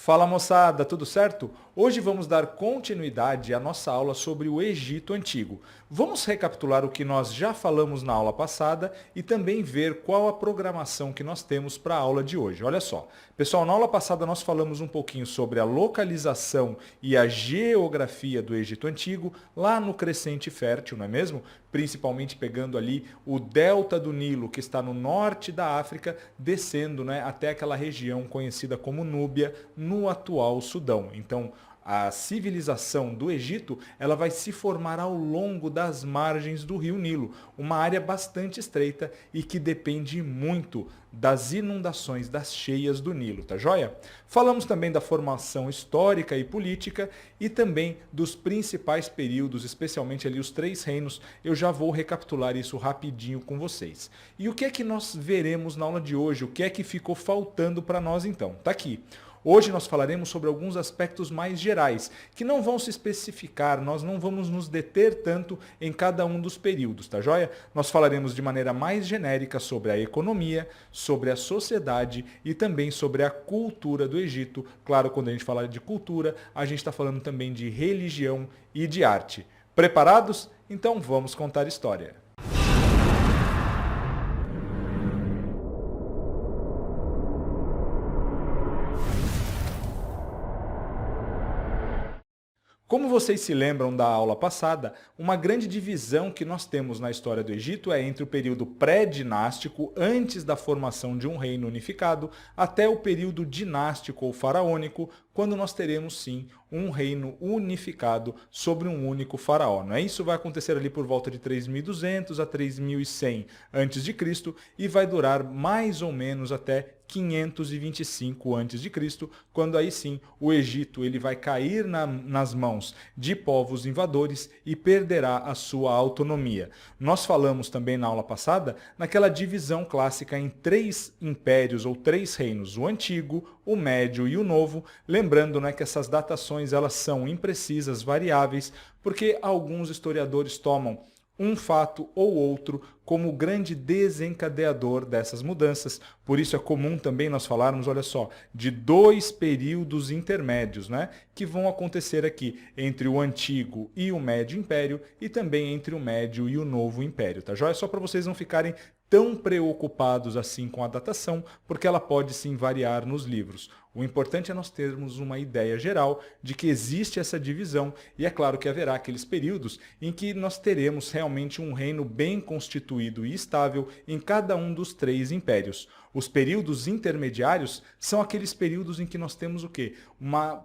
Fala moçada, tudo certo? Hoje vamos dar continuidade à nossa aula sobre o Egito Antigo. Vamos recapitular o que nós já falamos na aula passada e também ver qual a programação que nós temos para a aula de hoje. Olha só, pessoal, na aula passada nós falamos um pouquinho sobre a localização e a geografia do Egito Antigo, lá no Crescente Fértil, não é mesmo? Principalmente pegando ali o delta do Nilo, que está no norte da África, descendo, né, até aquela região conhecida como Núbia, no atual Sudão. Então, a civilização do Egito, ela vai se formar ao longo das margens do rio Nilo, uma área bastante estreita e que depende muito das inundações, das cheias do Nilo, tá joia? Falamos também da formação histórica e política e também dos principais períodos, especialmente ali os 3 reinos. Eu já vou recapitular isso rapidinho com vocês. E o que é que nós veremos na aula de hoje? O que é que ficou faltando para nós então? Tá aqui. Hoje nós falaremos sobre alguns aspectos mais gerais, que não vão se especificar, nós não vamos nos deter tanto em cada um dos períodos, tá joia? Nós falaremos de maneira mais genérica sobre a economia, sobre a sociedade e também sobre a cultura do Egito. Claro, quando a gente fala de cultura, a gente está falando também de religião e de arte. Preparados? Então vamos contar história. Como vocês se lembram da aula passada, uma grande divisão que nós temos na história do Egito é entre o período pré-dinástico, antes da formação de um reino unificado, até o período dinástico ou faraônico, quando nós teremos sim um reino unificado sobre um único faraó. Não é? Isso vai acontecer ali por volta de 3.200 a 3.100 a.C. e vai durar mais ou menos até 525 a.C., quando aí sim o Egito ele vai cair nas mãos de povos invadores e perderá a sua autonomia. Nós falamos também na aula passada naquela divisão clássica em 3 impérios ou 3 reinos, o Antigo, o Médio e o Novo, lembrando, né, que essas datações elas são imprecisas, variáveis, porque alguns historiadores tomam um fato ou outro como grande desencadeador dessas mudanças. Por isso é comum também nós falarmos, olha só, de 2 períodos intermédios, né, que vão acontecer aqui entre o Antigo e o Médio Império e também entre o Médio e o Novo Império, tá joia? Só para vocês não ficarem tão preocupados assim com a datação, porque ela pode sim variar nos livros. O importante é nós termos uma ideia geral de que existe essa divisão e é claro que haverá aqueles períodos em que nós teremos realmente um reino bem constituído e estável em cada um dos 3 impérios. Os períodos intermediários são aqueles períodos em que nós temos o quê?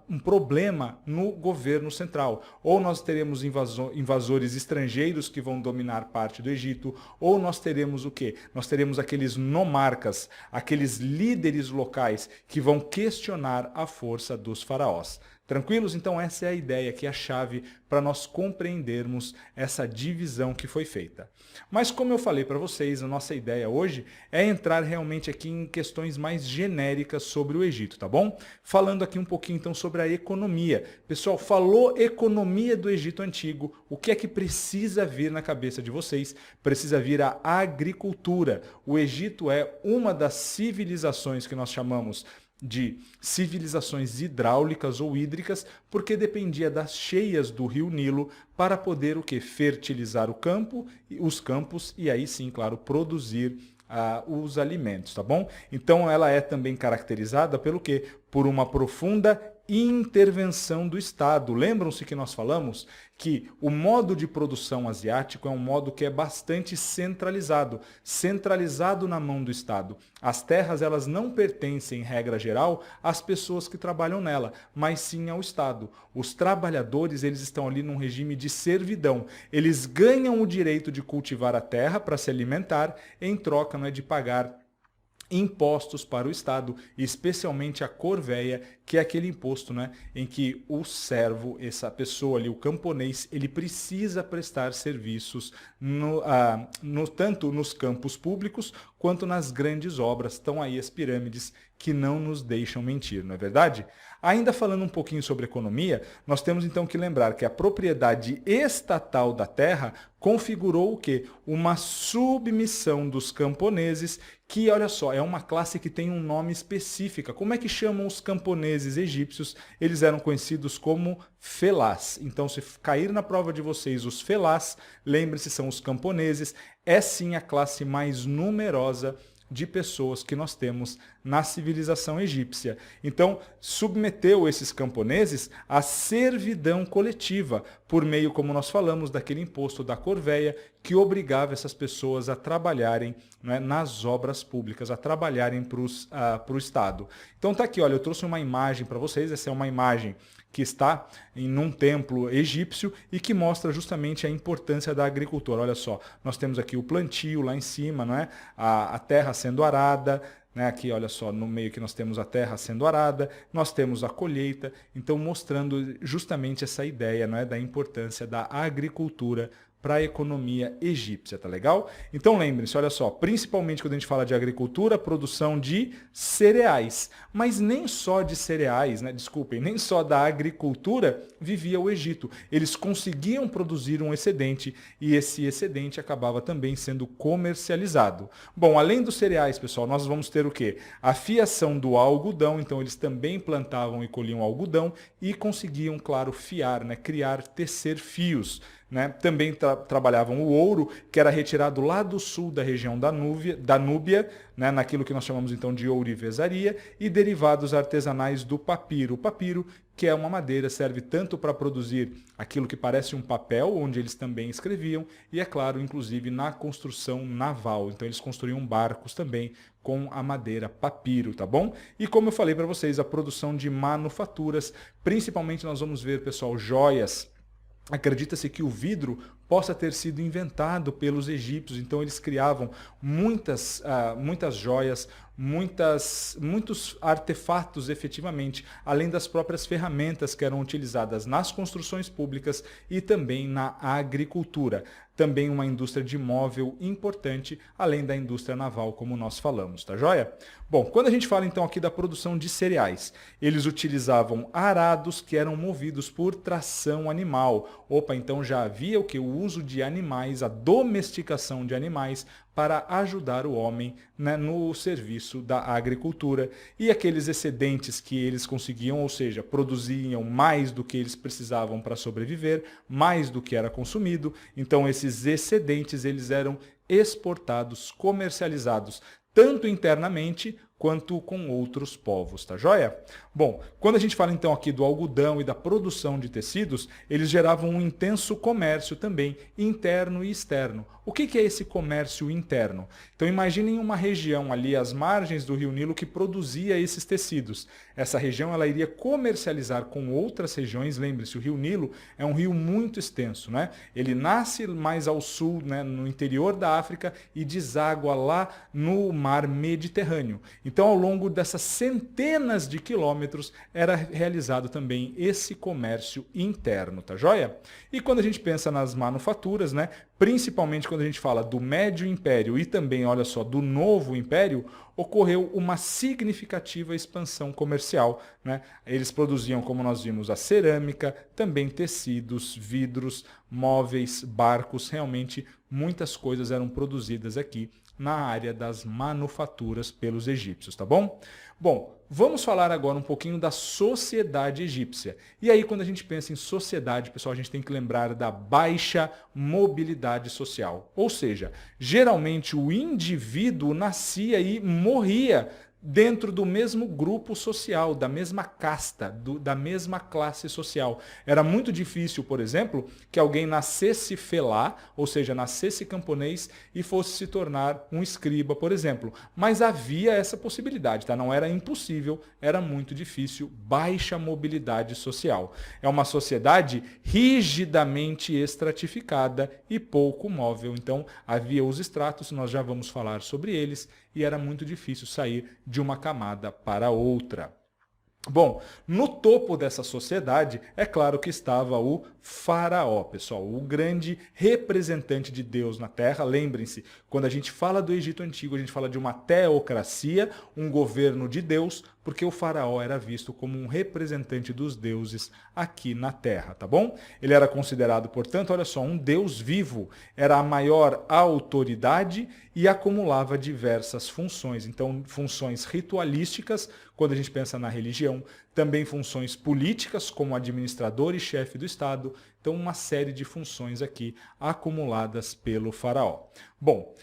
Um problema no governo central. Ou nós teremos invasores estrangeiros que vão dominar parte do Egito, ou nós teremos o quê? Nós teremos aqueles nomarcas, aqueles líderes locais que vão questionar a força dos faraós. Tranquilos? Então essa é a ideia, que é a chave para nós compreendermos essa divisão que foi feita. Mas como eu falei para vocês, a nossa ideia hoje é entrar realmente aqui em questões mais genéricas sobre o Egito, tá bom? Falando aqui um pouquinho então sobre a economia. Pessoal, falou economia do Egito Antigo, o que é que precisa vir na cabeça de vocês? Precisa vir a agricultura. O Egito é uma das civilizações que nós chamamos de civilizações hidráulicas ou hídricas, porque dependia das cheias do rio Nilo para poder o que? Fertilizar o campo, os campos e aí sim, claro, produzir os alimentos, tá bom? Então ela é também caracterizada pelo quê? Por uma profunda intervenção do Estado. Lembram-se que nós falamos que o modo de produção asiático é um modo que é bastante centralizado, centralizado na mão do Estado. As terras elas não pertencem, em regra geral, às pessoas que trabalham nela, mas sim ao Estado. Os trabalhadores eles estão ali num regime de servidão. Eles ganham o direito de cultivar a terra para se alimentar, em troca, não é, de pagar impostos para o Estado, especialmente a corvéia, que é aquele imposto, né, em que o servo, essa pessoa ali, o camponês, ele precisa prestar serviços tanto nos campos públicos quanto nas grandes obras. Estão aí as pirâmides que não nos deixam mentir, não é verdade? Ainda falando um pouquinho sobre economia, nós temos então que lembrar que a propriedade estatal da terra configurou o quê? Uma submissão dos camponeses, que, olha só, é uma classe que tem um nome específico. Como é que chamam os camponeses egípcios? Eles eram conhecidos como felás. Então, se cair na prova de vocês os felás, lembre-se, são os camponeses. É sim a classe mais numerosa de pessoas que nós temos na civilização egípcia. Então, submeteu esses camponeses à servidão coletiva, por meio, como nós falamos, daquele imposto da corvéia, que obrigava essas pessoas a trabalharem, né, nas obras públicas, a trabalharem para o Estado. Então tá aqui, olha, eu trouxe uma imagem para vocês, essa é uma imagem que está em um templo egípcio e que mostra justamente a importância da agricultura. Olha só, nós temos aqui o plantio lá em cima, não é? A terra sendo arada, né? Aqui, olha só, no meio que nós temos a terra sendo arada, nós temos a colheita, então mostrando justamente essa ideia, não é, da importância da agricultura para a economia egípcia, tá legal? Então lembrem-se, olha só, principalmente quando a gente fala de agricultura, produção de cereais, mas nem só de cereais, né? Desculpem, nem só da agricultura vivia o Egito. Eles conseguiam produzir um excedente e esse excedente acabava também sendo comercializado. Bom, além dos cereais, pessoal, nós vamos ter o quê? A fiação do algodão, então eles também plantavam e colhiam algodão e conseguiam, claro, fiar, né? Criar, tecer fios. Né? Também trabalhavam o ouro, que era retirado lá do sul da região da Núbia, né? Naquilo que nós chamamos então de ourivesaria, e derivados artesanais do papiro. O papiro, que é uma madeira, serve tanto para produzir aquilo que parece um papel, onde eles também escreviam, e é claro, inclusive na construção naval. Então eles construíam barcos também com a madeira papiro, tá bom? E como eu falei para vocês, a produção de manufaturas, principalmente nós vamos ver, pessoal, joias. Acredita-se que o vidro possa ter sido inventado pelos egípcios, então eles criavam muitas joias, muitos artefatos efetivamente, além das próprias ferramentas que eram utilizadas nas construções públicas e também na agricultura. Também uma indústria de móvel importante, além da indústria naval, como nós falamos, tá joia? Bom, quando a gente fala então aqui da produção de cereais, eles utilizavam arados que eram movidos por tração animal. Opa, então já havia o que? O uso de animais, a domesticação de animais para ajudar o homem, né, no serviço da agricultura. E aqueles excedentes que eles conseguiam, ou seja, produziam mais do que eles precisavam para sobreviver, mais do que era consumido. Então esses excedentes eles eram exportados, comercializados, tanto internamente quanto com outros povos, tá joia? Bom, quando a gente fala então aqui do algodão e da produção de tecidos, eles geravam um intenso comércio também, interno e externo. O que é esse comércio interno? Então imaginem uma região ali às margens do Rio Nilo que produzia esses tecidos. Essa região ela iria comercializar com outras regiões. Lembre-se, o Rio Nilo é um rio muito extenso, né? Ele nasce mais ao sul, né, no interior da África e deságua lá no mar Mediterrâneo. Então, ao longo dessas centenas de quilômetros, era realizado também esse comércio interno, tá joia? E quando a gente pensa nas manufaturas, né, principalmente quando a gente fala do Médio Império e também, olha só, do Novo Império, ocorreu uma significativa expansão comercial, né? Eles produziam, como nós vimos, a cerâmica, também tecidos, vidros, móveis, barcos, realmente muitas coisas eram produzidas aqui na área das manufaturas pelos egípcios, tá bom? Bom, vamos falar agora um pouquinho da sociedade egípcia. E aí, quando a gente pensa em sociedade, pessoal, a gente tem que lembrar da baixa mobilidade social. Ou seja, geralmente o indivíduo nascia e morria dentro do mesmo grupo social, da mesma casta, da mesma classe social. Era muito difícil, por exemplo, que alguém nascesse felá, ou seja, nascesse camponês e fosse se tornar um escriba, por exemplo. Mas havia essa possibilidade, tá? Não era impossível, era muito difícil, baixa mobilidade social. É uma sociedade rigidamente estratificada e pouco móvel. Então, havia os estratos, nós já vamos falar sobre eles, e era muito difícil sair de uma camada para outra. Bom, no topo dessa sociedade, é claro que estava o faraó, pessoal, o grande representante de Deus na Terra. Lembrem-se, quando a gente fala do Egito Antigo, a gente fala de uma teocracia, um governo de Deus, porque o faraó era visto como um representante dos deuses aqui na Terra, tá bom? Ele era considerado, portanto, olha só, um deus vivo, era a maior autoridade e acumulava diversas funções. Então, funções ritualísticas, quando a gente pensa na religião, também funções políticas, como administrador e chefe do Estado. Então, uma série de funções aqui acumuladas pelo faraó. Bom,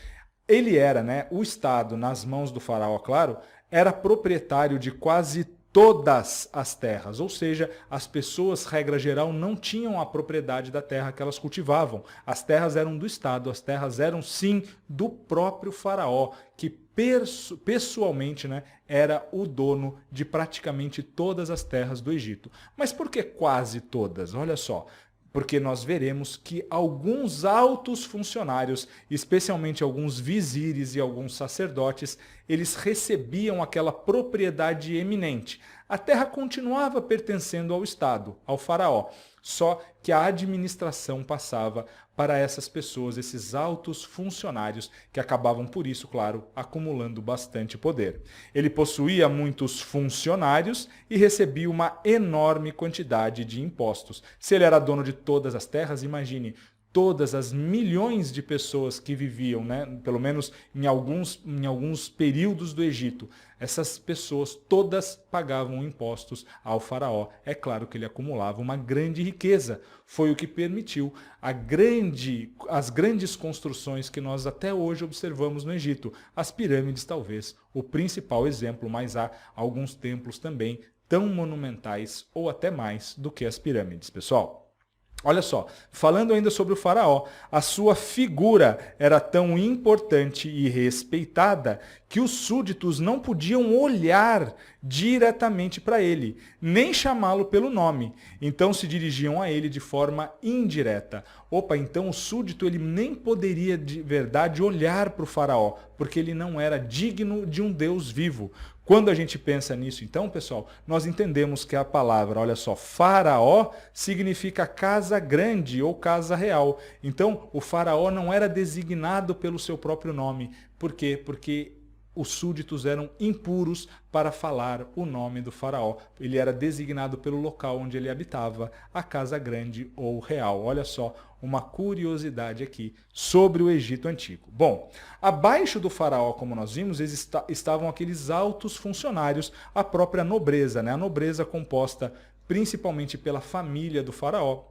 ele era, né, o Estado, nas mãos do faraó, claro, era proprietário de quase todas as terras, ou seja, as pessoas, regra geral, não tinham a propriedade da terra que elas cultivavam. As terras eram do Estado, as terras eram sim do próprio faraó, que pessoalmente, né, era o dono de praticamente todas as terras do Egito. Mas por que quase todas? Olha só. Porque nós veremos que alguns altos funcionários, especialmente alguns vizires e alguns sacerdotes, eles recebiam aquela propriedade eminente. A terra continuava pertencendo ao Estado, ao faraó, só que a administração passava para essas pessoas, esses altos funcionários, que acabavam, por isso, claro, acumulando bastante poder. Ele possuía muitos funcionários e recebia uma enorme quantidade de impostos. Se ele era dono de todas as terras, imagine todas as milhões de pessoas que viviam, né, pelo menos em alguns períodos do Egito. Essas pessoas todas pagavam impostos ao faraó. É claro que ele acumulava uma grande riqueza. Foi o que permitiu as grandes construções que nós até hoje observamos no Egito. As pirâmides, talvez, o principal exemplo, mas há alguns templos também tão monumentais ou até mais do que as pirâmides, pessoal. Olha só, falando ainda sobre o faraó, a sua figura era tão importante e respeitada que os súditos não podiam olhar diretamente para ele, nem chamá-lo pelo nome. Então se dirigiam a ele de forma indireta. Opa, então o súdito ele nem poderia de verdade olhar para o faraó, porque ele não era digno de um Deus vivo. Quando a gente pensa nisso, então, pessoal, nós entendemos que a palavra, olha só, faraó significa casa grande ou casa real. Então, o faraó não era designado pelo seu próprio nome. Por quê? Porque os súditos eram impuros para falar o nome do faraó. Ele era designado pelo local onde ele habitava, a casa grande ou real. Olha só, uma curiosidade aqui sobre o Egito Antigo. Bom, abaixo do faraó, como nós vimos, estavam aqueles altos funcionários, a própria nobreza, né? A nobreza composta principalmente pela família do faraó,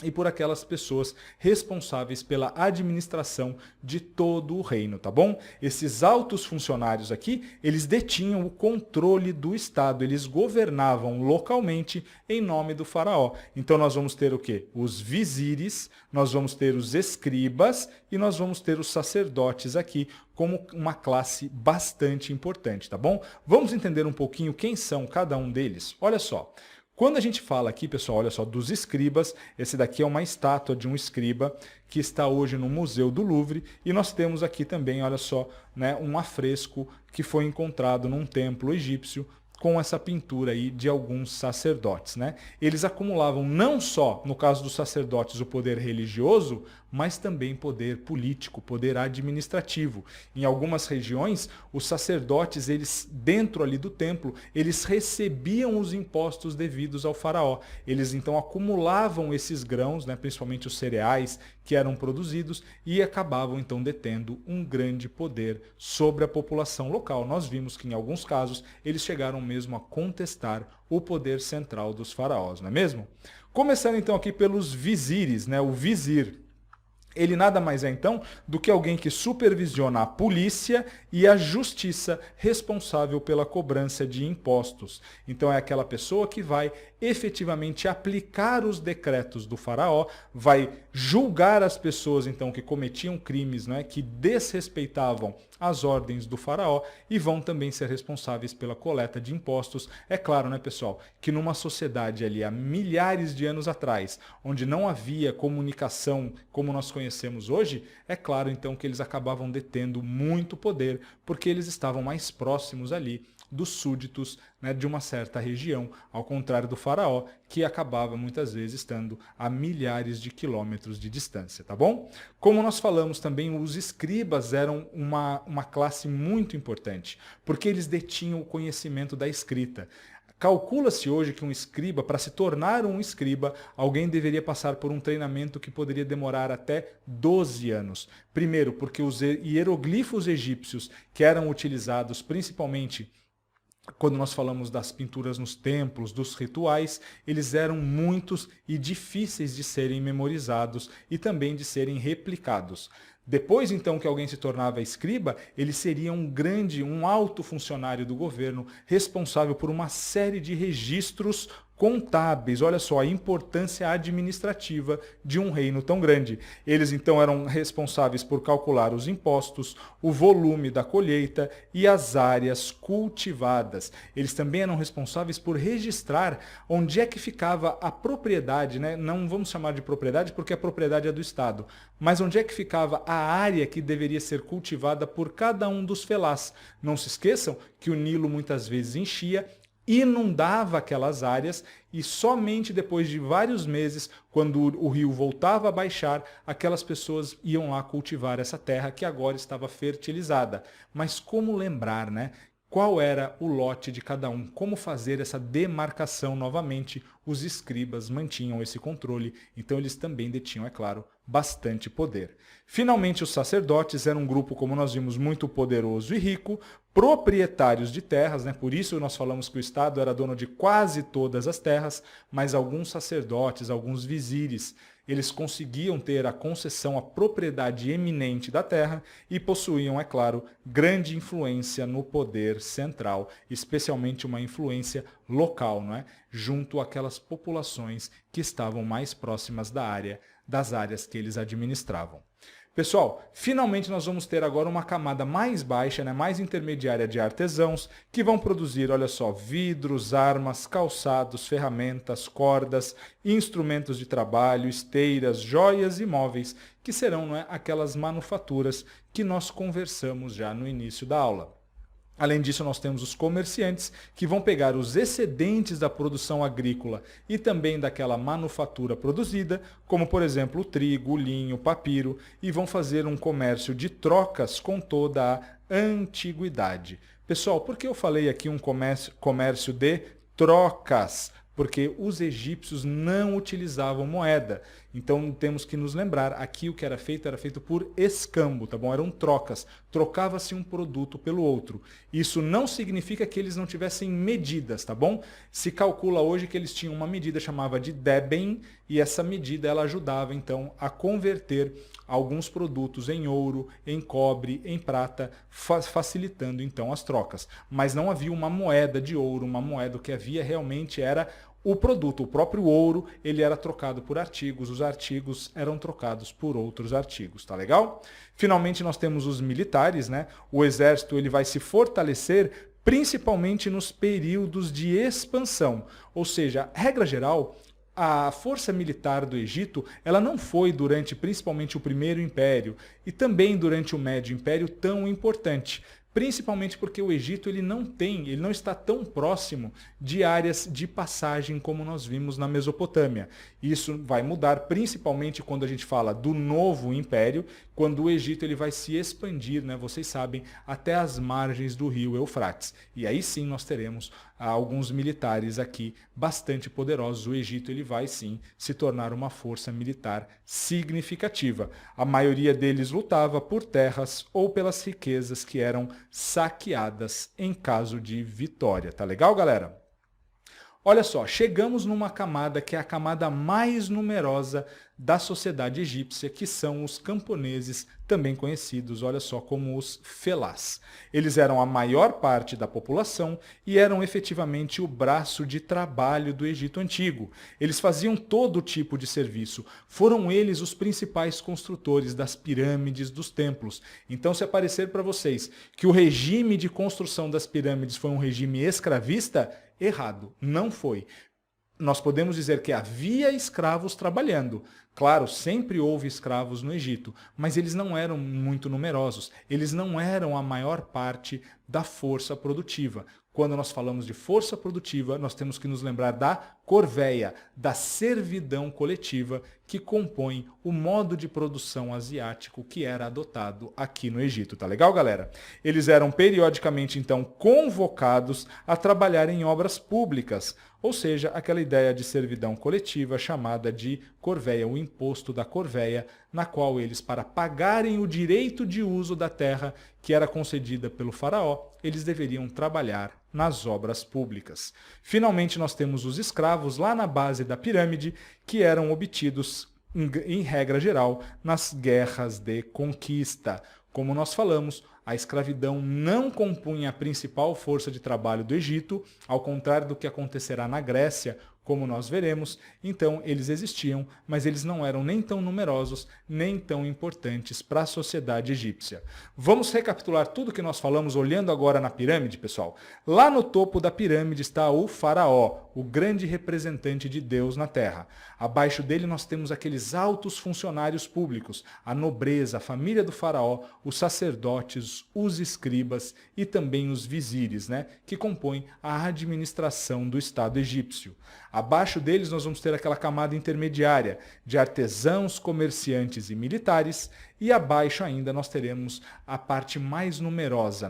e por aquelas pessoas responsáveis pela administração de todo o reino, tá bom? Esses altos funcionários aqui, eles detinham o controle do Estado, eles governavam localmente em nome do faraó. Então nós vamos ter o quê? Os vizires, nós vamos ter os escribas e nós vamos ter os sacerdotes aqui como uma classe bastante importante, tá bom? Vamos entender um pouquinho quem são cada um deles? Olha só. Quando a gente fala aqui, pessoal, olha só, dos escribas, esse daqui é uma estátua de um escriba que está hoje no Museu do Louvre, e nós temos aqui também, olha só, né, um afresco que foi encontrado num templo egípcio com essa pintura aí de alguns sacerdotes, né? Eles acumulavam não só, no caso dos sacerdotes, o poder religioso, mas também poder político, poder administrativo. Em algumas regiões, os sacerdotes, eles dentro ali do templo, eles recebiam os impostos devidos ao faraó. Eles então acumulavam esses grãos, né, principalmente os cereais que eram produzidos, e acabavam então detendo um grande poder sobre a população local. Nós vimos que em alguns casos eles chegaram mesmo a contestar o poder central dos faraós, não é mesmo? Começando então aqui pelos vizires, né? O vizir. Ele nada mais é, então, do que alguém que supervisiona a polícia e a justiça responsável pela cobrança de impostos. Então é aquela pessoa que vai efetivamente aplicar os decretos do faraó, vai julgar as pessoas, então, que cometiam crimes, né, que desrespeitavam as ordens do faraó e vão também ser responsáveis pela coleta de impostos. É claro, né, pessoal, que numa sociedade ali há milhares de anos atrás, onde não havia comunicação como nós conhecemos hoje, é claro, então, que eles acabavam detendo muito poder, porque eles estavam mais próximos ali dos súditos, né, de uma certa região, ao contrário do faraó, que acabava muitas vezes estando a milhares de quilômetros de distância, tá bom? Como nós falamos também, os escribas eram uma classe muito importante, porque eles detinham o conhecimento da escrita. Calcula-se hoje que um escriba, para se tornar um escriba, alguém deveria passar por um treinamento que poderia demorar até 12 anos. Primeiro, porque os hieroglifos egípcios, que eram utilizados principalmente quando nós falamos das pinturas nos templos, dos rituais, eles eram muitos e difíceis de serem memorizados e também de serem replicados. Depois, então, que alguém se tornava escriba, ele seria um alto funcionário do governo, responsável por uma série de registros contábeis. Olha só a importância administrativa de um reino tão grande. Eles, então, eram responsáveis por calcular os impostos, o volume da colheita e as áreas cultivadas. Eles também eram responsáveis por registrar onde é que ficava a propriedade, né? Não vamos chamar de propriedade porque a propriedade é do Estado, mas onde é que ficava a área que deveria ser cultivada por cada um dos felás. Não se esqueçam que o Nilo muitas vezes enchia, inundava aquelas áreas e somente depois de vários meses, quando o rio voltava a baixar, aquelas pessoas iam lá cultivar essa terra que agora estava fertilizada. Mas como lembrar, né? Qual era o lote de cada um? Como fazer essa demarcação novamente? Os escribas mantinham esse controle, então eles também detinham, é claro, bastante poder. Finalmente, os sacerdotes eram um grupo, como nós vimos, muito poderoso e rico, proprietários de terras, né? Por isso nós falamos que o Estado era dono de quase todas as terras, mas alguns sacerdotes, alguns vizires, eles conseguiam ter a concessão, a propriedade eminente da terra e possuíam, é claro, grande influência no poder central, especialmente uma influência local, não é? Junto àquelas populações que estavam mais próximas das áreas que eles administravam. Pessoal, finalmente nós vamos ter agora uma camada mais baixa, né, mais intermediária de artesãos, que vão produzir, olha só, vidros, armas, calçados, ferramentas, cordas, instrumentos de trabalho, esteiras, joias e móveis, que serão, não é, aquelas manufaturas que nós conversamos já no início da aula. Além disso, nós temos os comerciantes que vão pegar os excedentes da produção agrícola e também daquela manufatura produzida, como por exemplo o trigo, o linho, o papiro, e vão fazer um comércio de trocas com toda a antiguidade. Pessoal, por que eu falei aqui um comércio de trocas? Porque os egípcios não utilizavam moeda. Então temos que nos lembrar, aqui o que era feito por escambo, tá bom? Eram trocas, trocava-se um produto pelo outro. Isso não significa que eles não tivessem medidas, tá bom? Se calcula hoje que eles tinham uma medida chamada de deben, e essa medida ela ajudava então a converter alguns produtos em ouro, em cobre, em prata, facilitando então as trocas. Mas não havia uma moeda de ouro, uma moeda, o que havia realmente era o produto, o próprio ouro, ele era trocado por artigos, os artigos eram trocados por outros artigos, tá legal? Finalmente nós temos os militares, né? O exército ele vai se fortalecer principalmente nos períodos de expansão, ou seja, regra geral, a força militar do Egito, ela não foi durante principalmente o Primeiro Império e também durante o Médio Império tão importante. Principalmente porque o Egito ele não está tão próximo de áreas de passagem como nós vimos na Mesopotâmia. Isso vai mudar principalmente quando a gente fala do novo império, quando o Egito ele vai se expandir, né? Vocês sabem, até as margens do rio Eufrates. E aí sim nós teremos alguns militares aqui bastante poderosos. O Egito ele vai sim se tornar uma força militar significativa. A maioria deles lutava por terras ou pelas riquezas que eram saqueadas em caso de vitória. Tá legal, galera? Olha só, chegamos numa camada que é a camada mais numerosa da sociedade egípcia, que são os camponeses, também conhecidos, olha só, como os felás. Eles eram a maior parte da população e eram efetivamente o braço de trabalho do Egito Antigo. Eles faziam todo tipo de serviço. Foram eles os principais construtores das pirâmides, dos templos. Então, se aparecer para vocês que o regime de construção das pirâmides foi um regime escravista, errado, não foi. Nós podemos dizer que havia escravos trabalhando. Claro, sempre houve escravos no Egito, mas eles não eram muito numerosos. Eles não eram a maior parte da força produtiva. Quando nós falamos de força produtiva, nós temos que nos lembrar da corveia, da servidão coletiva que compõe o modo de produção asiático que era adotado aqui no Egito. Tá legal, galera? Eles eram periodicamente, então, convocados a trabalhar em obras públicas, ou seja, aquela ideia de servidão coletiva chamada de corveia, o imposto da corveia, na qual eles, para pagarem o direito de uso da terra que era concedida pelo faraó, eles deveriam trabalhar nas obras públicas. Finalmente, nós temos os escravos lá na base da pirâmide, que eram obtidos, em regra geral, nas guerras de conquista. Como nós falamos, a escravidão não compunha a principal força de trabalho do Egito, ao contrário do que acontecerá na Grécia, como nós veremos. Então, eles existiam, mas eles não eram nem tão numerosos, nem tão importantes para a sociedade egípcia. Vamos recapitular tudo que nós falamos olhando agora na pirâmide, pessoal? Lá no topo da pirâmide está o faraó, o grande representante de Deus na Terra. Abaixo dele nós temos aqueles altos funcionários públicos, a nobreza, a família do faraó, os sacerdotes, os escribas e também os vizires, que compõem a administração do Estado egípcio. Abaixo deles nós vamos ter aquela camada intermediária de artesãos, comerciantes e militares, e abaixo ainda nós teremos a parte mais numerosa,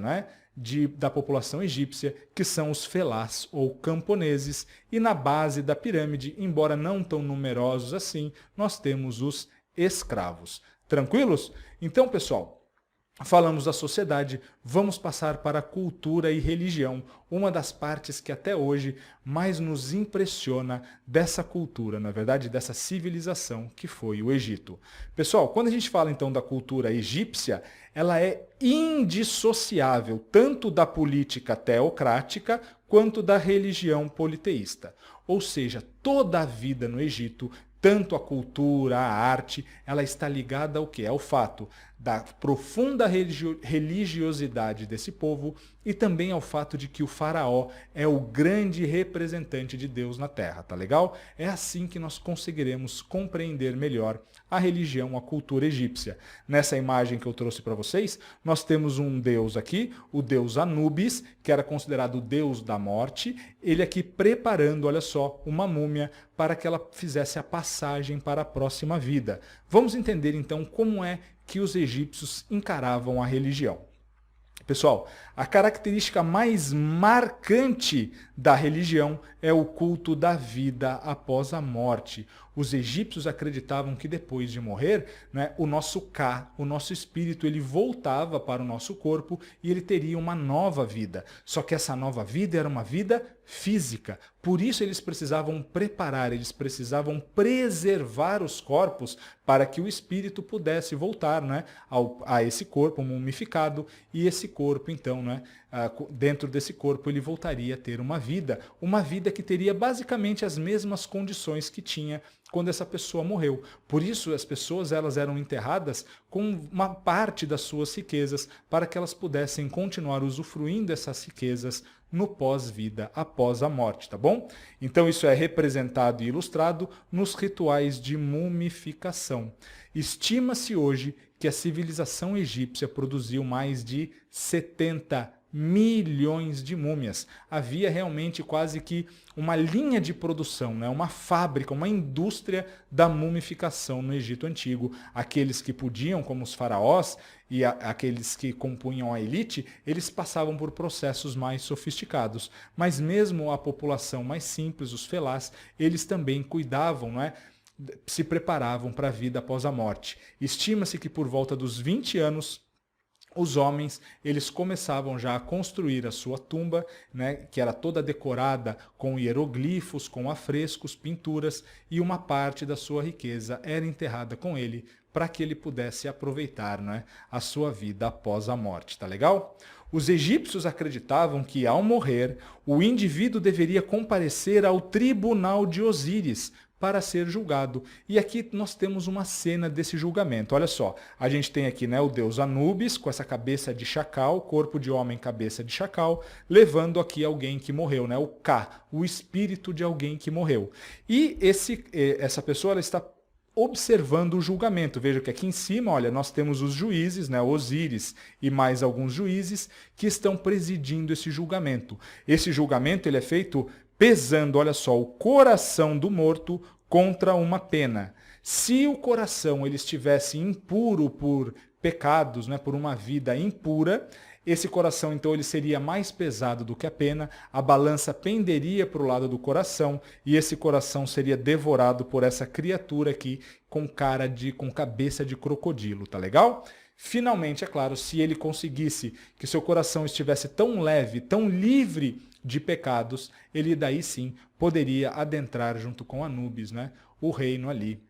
da população egípcia, que são os felás ou camponeses, e na base da pirâmide, embora não tão numerosos assim, nós temos os escravos. Tranquilos? Então, pessoal, falamos da sociedade, vamos passar para a cultura e religião, uma das partes que até hoje mais nos impressiona dessa cultura, na verdade, dessa civilização que foi o Egito. Pessoal, quando a gente fala então da cultura egípcia, ela é indissociável tanto da política teocrática quanto da religião politeísta. Ou seja, toda a vida no Egito, tanto a cultura, a arte, ela está ligada ao quê? Ao fato da profunda religiosidade desse povo e também ao fato de que o faraó é o grande representante de Deus na Terra, tá legal? É assim que nós conseguiremos compreender melhor a religião, a cultura egípcia. Nessa imagem que eu trouxe para vocês, nós temos um deus aqui, o deus Anubis, que era considerado o deus da morte, ele aqui preparando, olha só, uma múmia para que ela fizesse a passagem para a próxima vida. Vamos entender então como é que os egípcios encaravam a religião. Pessoal, a característica mais marcante da religião é o culto da vida após a morte. Os egípcios acreditavam que depois de morrer, o nosso Ka, o nosso espírito, ele voltava para o nosso corpo e ele teria uma nova vida. Só que essa nova vida era uma vida física. Por isso eles precisavam preparar, eles precisavam preservar os corpos para que o espírito pudesse voltar a esse corpo mumificado, e esse corpo, então, dentro desse corpo ele voltaria a ter uma vida que teria basicamente as mesmas condições que tinha quando essa pessoa morreu. Por isso as pessoas elas eram enterradas com uma parte das suas riquezas para que elas pudessem continuar usufruindo dessas riquezas no pós-vida, após a morte, tá bom? Então isso é representado e ilustrado nos rituais de mumificação. Estima-se hoje que a civilização egípcia produziu mais de 70 milhões de múmias. Havia realmente quase que uma linha de produção, uma fábrica, uma indústria da mumificação no Egito Antigo. Aqueles que podiam, como os faraós, e aqueles que compunham a elite, eles passavam por processos mais sofisticados. Mas mesmo a população mais simples, os felás, eles também cuidavam, se preparavam para a vida após a morte. Estima-se que por volta dos 20 anos, os homens, eles começavam já a construir a sua tumba, que era toda decorada com hieroglifos, com afrescos, pinturas, e uma parte da sua riqueza era enterrada com ele para que ele pudesse aproveitar a sua vida após a morte. Tá legal? Os egípcios acreditavam que, ao morrer, o indivíduo deveria comparecer ao tribunal de Osíris para ser julgado. E aqui nós temos uma cena desse julgamento. Olha só, a gente tem aqui o deus Anubis, com essa cabeça de chacal, corpo de homem, cabeça de chacal, levando aqui alguém que morreu, o Ka, o espírito de alguém que morreu. E essa pessoa ela está observando o julgamento. Veja que aqui em cima, olha, nós temos os juízes, né, Osíris e mais alguns juízes que estão presidindo esse julgamento. Esse julgamento ele é feito pesando, olha só, o coração do morto contra uma pena. Se o coração ele estivesse impuro por pecados, né, por uma vida impura, esse coração, então, ele seria mais pesado do que a pena, a balança penderia para o lado do coração e esse coração seria devorado por essa criatura aqui com cabeça de crocodilo, tá legal? Finalmente, é claro, se ele conseguisse que seu coração estivesse tão leve, tão livre de pecados, ele daí sim poderia adentrar junto com Anubis, né, o reino ali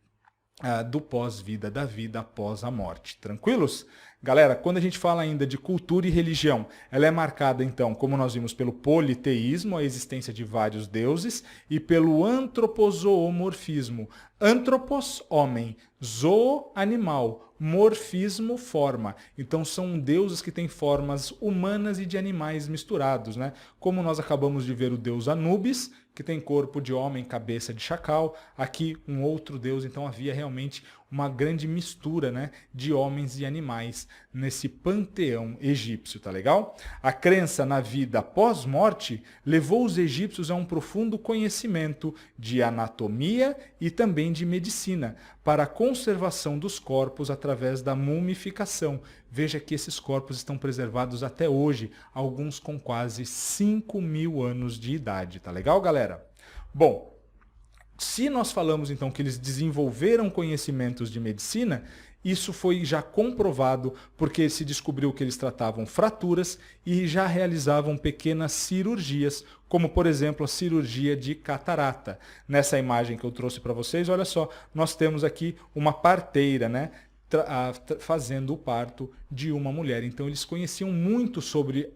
do pós-vida, da vida após a morte. Tranquilos? Galera, quando a gente fala ainda de cultura e religião, ela é marcada, então, como nós vimos, pelo politeísmo, a existência de vários deuses, e pelo antropozoomorfismo. Antropos, homem, zoo, animal, morfismo, forma. Então são deuses que têm formas humanas e de animais misturados, né? Como nós acabamos de ver o deus Anubis, que tem corpo de homem, cabeça de chacal. Aqui um outro deus, então havia realmente uma grande mistura, né, de homens e animais nesse panteão egípcio, tá legal? A crença na vida pós-morte levou os egípcios a um profundo conhecimento de anatomia e também de medicina para a conservação dos corpos através da mumificação. Veja que esses corpos estão preservados até hoje, alguns com quase 5.000 anos de idade, tá legal, galera? Bom, se nós falamos então que eles desenvolveram conhecimentos de medicina, isso foi já comprovado porque se descobriu que eles tratavam fraturas e já realizavam pequenas cirurgias, como por exemplo a cirurgia de catarata. Nessa imagem que eu trouxe para vocês, olha só, nós temos aqui uma parteira, né, fazendo o parto de uma mulher. Então eles conheciam muito sobre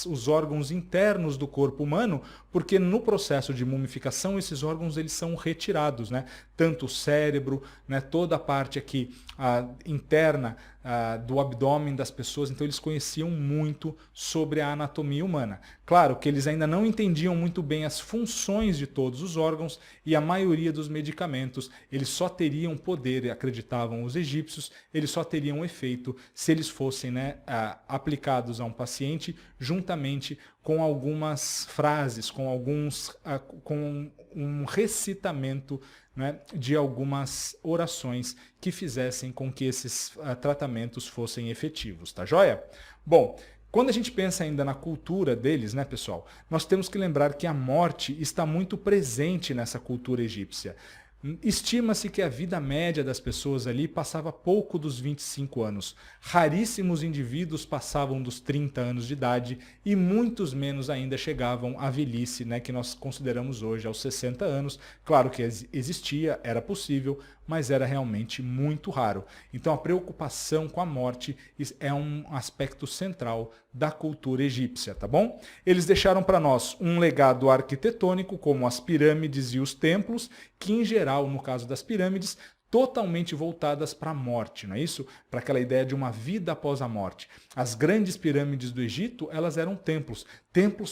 os órgãos internos do corpo humano, porque no processo de mumificação esses órgãos eles são retirados, né? Tanto o cérebro, né, toda a parte aqui interna do abdômen das pessoas, então eles conheciam muito sobre a anatomia humana. Claro que eles ainda não entendiam muito bem as funções de todos os órgãos e a maioria dos medicamentos eles só teriam poder, acreditavam os egípcios, eles só teriam efeito se eles fossem, né, aplicados a um paciente juntamente com algumas frases, com um recitamento, né, de algumas orações que fizessem com que esses tratamentos fossem efetivos, tá joia? Bom, quando a gente pensa ainda na cultura deles, né, pessoal, nós temos que lembrar que a morte está muito presente nessa cultura egípcia. Estima-se que a vida média das pessoas ali passava pouco dos 25 anos. Raríssimos indivíduos passavam dos 30 anos de idade e muitos menos ainda chegavam à velhice, né, que nós consideramos hoje aos 60 anos. Claro que existia, era possível, mas era realmente muito raro. Então a preocupação com a morte é um aspecto central da cultura egípcia, tá bom? Eles deixaram para nós um legado arquitetônico, como as pirâmides e os templos, que em geral, no caso das pirâmides, totalmente voltadas para a morte, não é isso? Para aquela ideia de uma vida após a morte. As grandes pirâmides do Egito, elas eram templos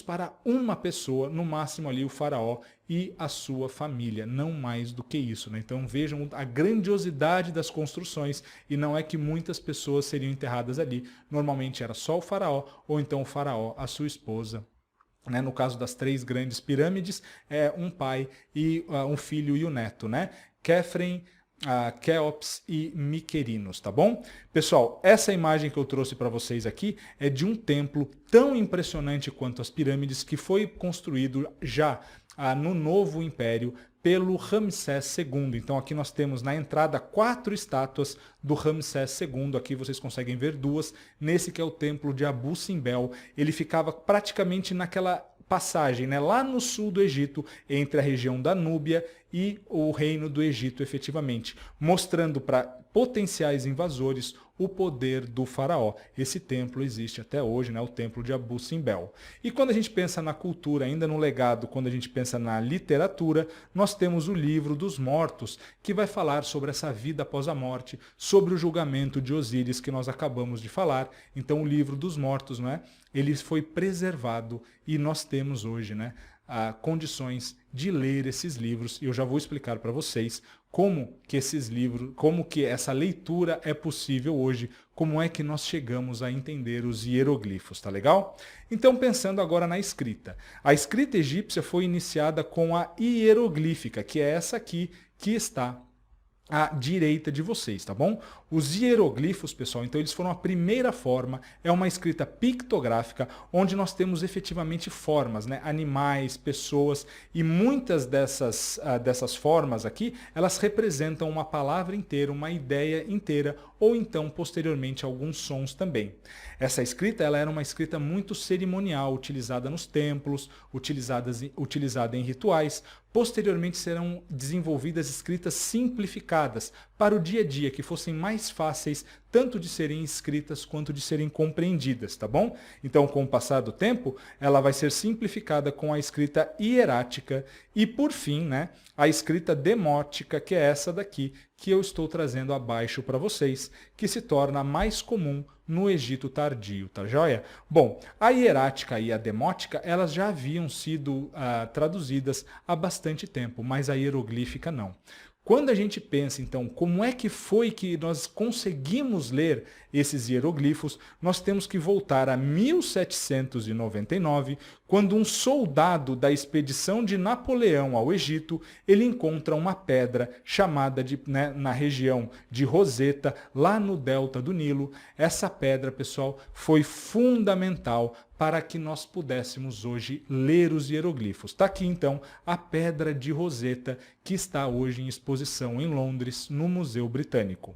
para uma pessoa, no máximo ali o faraó e a sua família, não mais do que isso, né? Então vejam a grandiosidade das construções e não é que muitas pessoas seriam enterradas ali, normalmente era só o faraó ou então o faraó, a sua esposa. Né? No caso das 3 grandes pirâmides, é um pai e um filho e o neto, né? Quefren, Quéops e Miquerinos, tá bom? Pessoal, essa imagem que eu trouxe para vocês aqui é de um templo tão impressionante quanto as pirâmides que foi construído já no Novo Império pelo Ramsés II. Então aqui nós temos na entrada 4 estátuas do Ramsés II, aqui vocês conseguem ver 2, nesse que é o templo de Abu Simbel. Ele ficava praticamente naquela passagem, né, lá no sul do Egito, entre a região da Núbia e o reino do Egito efetivamente, mostrando para potenciais invasores o poder do faraó. Esse templo existe até hoje, né, o templo de Abu Simbel. E quando a gente pensa na cultura, ainda no legado, quando a gente pensa na literatura, nós temos o livro dos mortos, que vai falar sobre essa vida após a morte, sobre o julgamento de Osíris, que nós acabamos de falar. Então o livro dos mortos, né, ele foi preservado e nós temos hoje, né, condições de ler esses livros, e eu já vou explicar para vocês como que esses livros, como que essa leitura é possível hoje, como é que nós chegamos a entender os hieroglifos, tá legal? Então, pensando agora na escrita. A escrita egípcia foi iniciada com a hieroglífica, que é essa aqui que está à direita de vocês, tá bom? Os hieroglifos, pessoal, então eles foram a primeira forma, é uma escrita pictográfica, onde nós temos efetivamente formas, né? Animais, pessoas, e muitas dessas formas aqui, elas representam uma palavra inteira, uma ideia inteira, ou então, posteriormente, alguns sons também. Essa escrita, ela era uma escrita muito cerimonial, utilizada nos templos, utilizada em rituais. Posteriormente serão desenvolvidas escritas simplificadas para o dia a dia, que fossem mais fáceis tanto de serem escritas quanto de serem compreendidas, tá bom? Então, com o passar do tempo, ela vai ser simplificada com a escrita hierática e, por fim, né, a escrita demótica, que é essa daqui, que eu estou trazendo abaixo para vocês, que se torna mais comum no Egito tardio, tá joia? Bom, a hierática e a demótica, elas já haviam sido traduzidas há bastante tempo, mas a hieroglífica não. Quando a gente pensa, então, como é que foi que nós conseguimos ler esses hieroglifos, nós temos que voltar a 1799, quando um soldado da expedição de Napoleão ao Egito, ele encontra uma pedra chamada, na região de Roseta, lá no delta do Nilo. Essa pedra, pessoal, foi fundamental para que nós pudéssemos hoje ler os hieroglifos. Está aqui, então, a Pedra de Roseta, que está hoje em exposição em Londres, no Museu Britânico.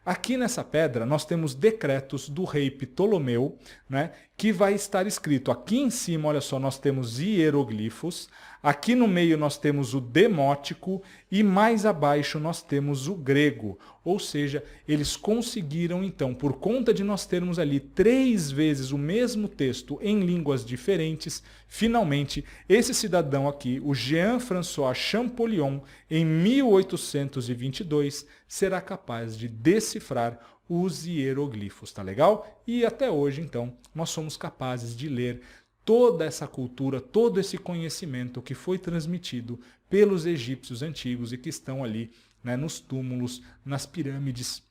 Aqui nessa pedra nós temos decretos do rei Ptolomeu, né, que vai estar escrito aqui em cima, olha só, nós temos hieroglifos, aqui no meio nós temos o demótico e mais abaixo nós temos o grego. Ou seja, eles conseguiram então, por conta de nós termos ali 3 vezes o mesmo texto em línguas diferentes, finalmente esse cidadão aqui, o Jean-François Champollion, em 1822, será capaz de decifrar os hieroglifos, tá legal? E até hoje, então, nós somos capazes de ler toda essa cultura, todo esse conhecimento que foi transmitido pelos egípcios antigos e que estão ali, né, nos túmulos, nas pirâmides,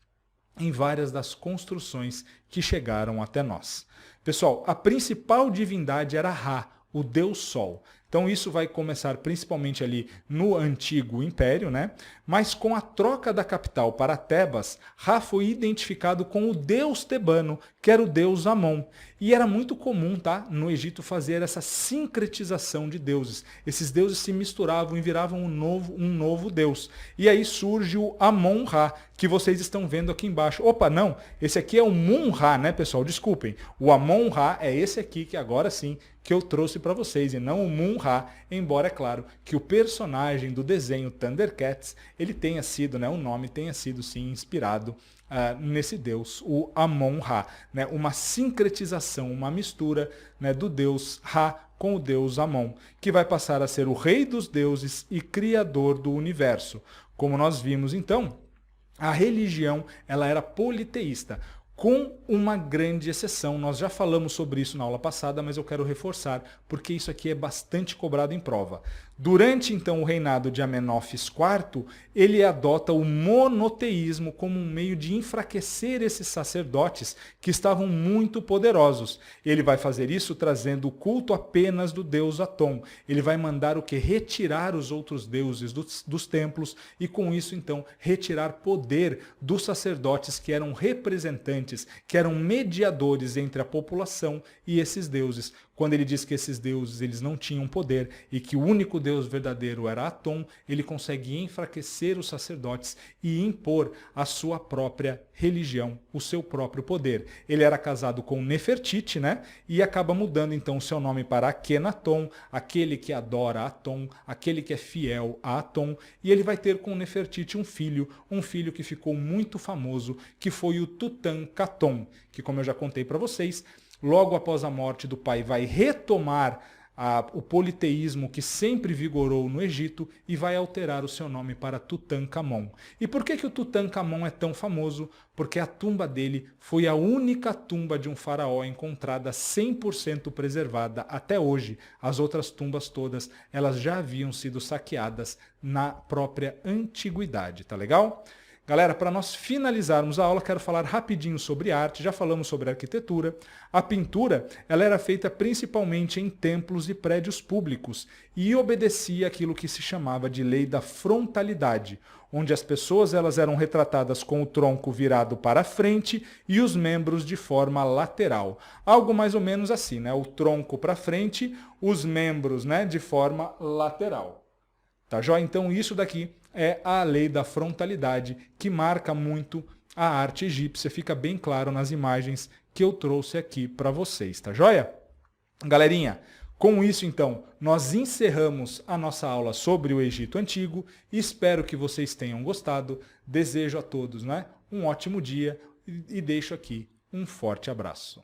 em várias das construções que chegaram até nós. Pessoal, a principal divindade era Ra, o Deus Sol. Então isso vai começar principalmente ali no Antigo Império, né? Mas com a troca da capital para Tebas, Ra foi identificado com o deus tebano, que era o deus Amon. E era muito comum, tá, no Egito fazer essa sincretização de deuses. Esses deuses se misturavam e viravam um novo deus. E aí surge o Amon-Ra, que vocês estão vendo aqui embaixo. Opa, não, esse aqui é o Mun-Ra, né, pessoal? Desculpem. O Amon-Ra é esse aqui que agora sim que eu trouxe para vocês, e não o Mun-Ra, embora é claro que o personagem do desenho Thundercats, ele tenha sido, né, o nome tenha sido sim inspirado nesse deus, o Amon-Ra, né, uma sincretização, uma mistura, né, do deus Ra com o deus Amon, que vai passar a ser o rei dos deuses e criador do universo. Como nós vimos então, a religião ela era politeísta, com uma grande exceção. Nós já falamos sobre isso na aula passada, mas eu quero reforçar, porque isso aqui é bastante cobrado em prova. Durante, então, o reinado de Amenófis IV, ele adota o monoteísmo como um meio de enfraquecer esses sacerdotes que estavam muito poderosos. Ele vai fazer isso trazendo o culto apenas do deus Atom. Ele vai mandar o que? Retirar os outros deuses dos templos e, com isso, então, retirar poder dos sacerdotes que eram representantes, que eram mediadores entre a população e esses deuses. Quando ele diz que esses deuses eles não tinham poder e que o único Deus verdadeiro era Atom, ele consegue enfraquecer os sacerdotes e impor a sua própria religião, o seu próprio poder. Ele era casado com Nefertiti, né? E acaba mudando então o seu nome para Akhenaton, aquele que adora Atom, aquele que é fiel a Atom, e ele vai ter com Nefertiti um filho que ficou muito famoso, que foi o Tutankhaton, que, como eu já contei para vocês, logo após a morte do pai, vai retomar o politeísmo que sempre vigorou no Egito e vai alterar o seu nome para Tutankhamon. E por que o Tutankhamon é tão famoso? Porque a tumba dele foi a única tumba de um faraó encontrada 100% preservada até hoje. As outras tumbas todas, elas já haviam sido saqueadas na própria antiguidade, tá legal? Galera, para nós finalizarmos a aula, quero falar rapidinho sobre arte. Já falamos sobre arquitetura. A pintura, ela era feita principalmente em templos e prédios públicos e obedecia aquilo que se chamava de lei da frontalidade, onde as pessoas elas eram retratadas com o tronco virado para frente e os membros de forma lateral. Algo mais ou menos assim, né? O tronco para frente, os membros, né, de forma lateral. Tá joia? Então isso daqui é a lei da frontalidade que marca muito a arte egípcia, fica bem claro nas imagens que eu trouxe aqui para vocês, tá joia? Galerinha, com isso então, nós encerramos a nossa aula sobre o Egito Antigo, espero que vocês tenham gostado, desejo a todos, né, um ótimo dia e deixo aqui um forte abraço.